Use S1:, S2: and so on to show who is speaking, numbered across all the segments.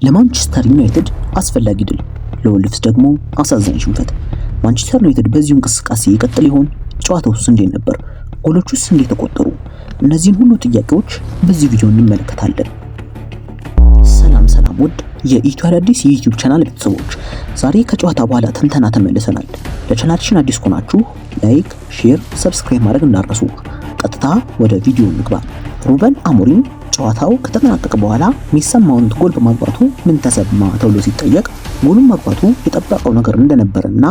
S1: ለማንቸስተር ዩናይትድ አስፈላጊ ድል፣ ለወልቭስ ደግሞ አሳዛኝ ሽንፈት። ማንቸስተር ዩናይትድ በዚሁ እንቅስቃሴ ይቀጥል ይሆን? ጨዋታውስ እንዴት ነበር? ጎሎቹስ እንዴት ተቆጠሩ? እነዚህን ሁሉ ጥያቄዎች በዚህ ቪዲዮ እንመለከታለን። ሰላም ውድ የኢትዮ አዳዲስ የዩቲዩብ ቻናል ቤተሰቦች፣ ዛሬ ከጨዋታ በኋላ ትንተና ተመልሰናል። ለቻናላችን አዲስ ከሆናችሁ ላይክ፣ ሼር፣ ሰብስክራይብ ማድረግ እንዳትረሱ። ቀጥታ ወደ ቪዲዮ እንግባ። ሩበን አሞሪም ጨዋታው ከተጠናቀቀ በኋላ የሚሰማውን ጎል በማግባቱ ምን ተሰማ ተብሎ ሲጠየቅ ጎሉን ማግባቱ የጠበቀው ነገር እንደነበረና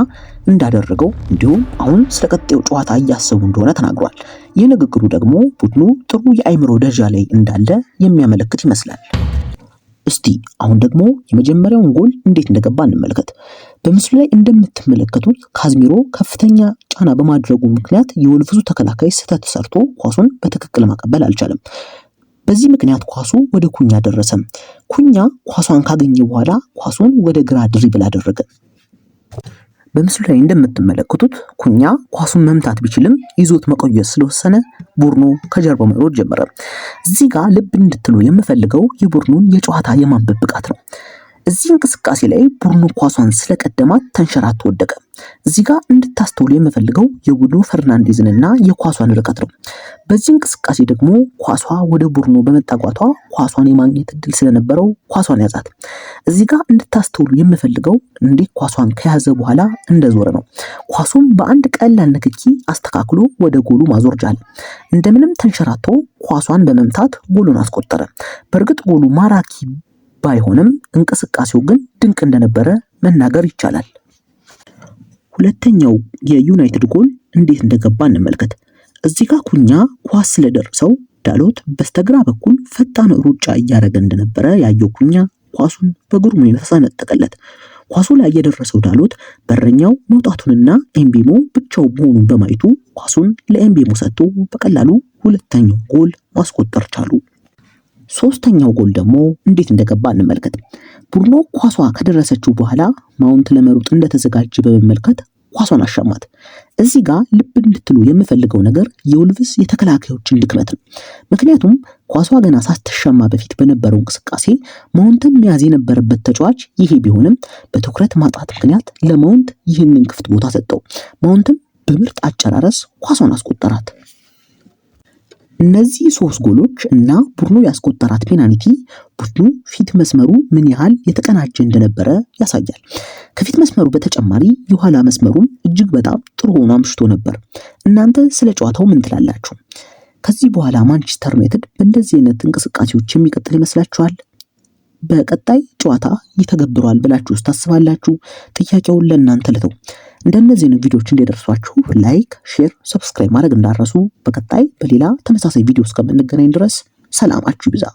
S1: እንዳደረገው እንዲሁም አሁን ስለ ቀጣዩ ጨዋታ እያሰቡ እንደሆነ ተናግሯል። ይህ ንግግሩ ደግሞ ቡድኑ ጥሩ የአይምሮ ደረጃ ላይ እንዳለ የሚያመለክት ይመስላል። እስቲ አሁን ደግሞ የመጀመሪያውን ጎል እንዴት እንደገባ እንመልከት። በምስሉ ላይ እንደምትመለከቱት ካዝሚሮ ከፍተኛ ጫና በማድረጉ ምክንያት የወልቭሱ ተከላካይ ስህተት ሰርቶ ኳሱን በትክክል ማቀበል አልቻለም። በዚህ ምክንያት ኳሱ ወደ ኩኛ ደረሰ። ኩኛ ኳሷን ካገኘ በኋላ ኳሱን ወደ ግራ ድሪብል አደረገ። በምስሉ ላይ እንደምትመለከቱት ኩኛ ኳሱን መምታት ቢችልም ይዞት መቆየት ስለወሰነ ቡድኑ ከጀርባው መሮጥ ጀመረ። እዚህ ጋር ልብ እንድትሉ የምፈልገው የቡድኑን የጨዋታ የማንበብ ብቃት ነው። እዚህ እንቅስቃሴ ላይ ቡድኑ ኳሷን ስለቀደማት ተንሸራቶ ወደቀ። እዚህ ጋር እንድታስተውሉ የምፈልገው የቡድኑ ፈርናንዴዝንና የኳሷን ርቀት ነው። በዚህ እንቅስቃሴ ደግሞ ኳሷ ወደ ቡድኑ በመጣጓቷ ኳሷን የማግኘት እድል ስለነበረው ኳሷን ያዛት። እዚህ ጋር እንድታስተውሉ የምፈልገው እንዴት ኳሷን ከያዘ በኋላ እንደዞረ ነው። ኳሱን በአንድ ቀላል ንክኪ አስተካክሎ ወደ ጎሉ ማዞር ቻለ። እንደምንም ተንሸራቶ ኳሷን በመምታት ጎሉን አስቆጠረ። በእርግጥ ጎሉ ማራኪ ባይሆንም እንቅስቃሴው ግን ድንቅ እንደነበረ መናገር ይቻላል። ሁለተኛው የዩናይትድ ጎል እንዴት እንደገባ እንመልከት። እዚህ ጋር ኩኛ ኳስ ስለደረሰው ዳሎት በስተግራ በኩል ፈጣን ሩጫ እያደረገ እንደነበረ ያየው ኩኛ ኳሱን በግሩም ሁኔታ ሰነጠቀለት። ኳሱ ላይ የደረሰው ዳሎት በረኛው መውጣቱንና ኤምቤሞ ብቻው መሆኑን በማየቱ ኳሱን ለኤምቤሞ ሰጥቶ በቀላሉ ሁለተኛው ጎል ማስቆጠር ቻሉ። ሶስተኛው ጎል ደግሞ እንዴት እንደገባ እንመልከት። ቡድኑ ኳሷ ከደረሰችው በኋላ ማውንት ለመሮጥ እንደተዘጋጀ በመመልከት ኳሷን አሻማት። እዚህ ጋር ልብ እንድትሉ የምፈልገው ነገር የወልቭስ የተከላካዮችን ድክመት ነው። ምክንያቱም ኳሷ ገና ሳትሻማ በፊት በነበረው እንቅስቃሴ ማውንትም መያዝ የነበረበት ተጫዋች ይሄ ቢሆንም በትኩረት ማጣት ምክንያት ለማውንት ይህንን ክፍት ቦታ ሰጠው። ማውንትም በምርጥ አጨራረስ ኳሷን አስቆጠራት። እነዚህ ሶስት ጎሎች እና ቡድኑ ያስቆጠራት ፔናልቲ ቡድኑ ፊት መስመሩ ምን ያህል የተቀናጀ እንደነበረ ያሳያል። ከፊት መስመሩ በተጨማሪ የኋላ መስመሩም እጅግ በጣም ጥሩ ሆኖ አምሽቶ ነበር። እናንተ ስለ ጨዋታው ምን ትላላችሁ? ከዚህ በኋላ ማንቸስተር ዩናይትድ በእንደዚህ አይነት እንቅስቃሴዎች የሚቀጥል ይመስላችኋል? በቀጣይ ጨዋታ ይተገብሯል ብላችሁ ታስባላችሁ? ጥያቄውን ለእናንተ ልተው። እንደነዚህ ቪዲዮዎች እንዲደርሷችሁ ላይክ፣ ሼር፣ ሰብስክራይብ ማድረግ እንዳትረሱ። በቀጣይ በሌላ ተመሳሳይ ቪዲዮ እስከምንገናኝ ድረስ ሰላማችሁ ይብዛ።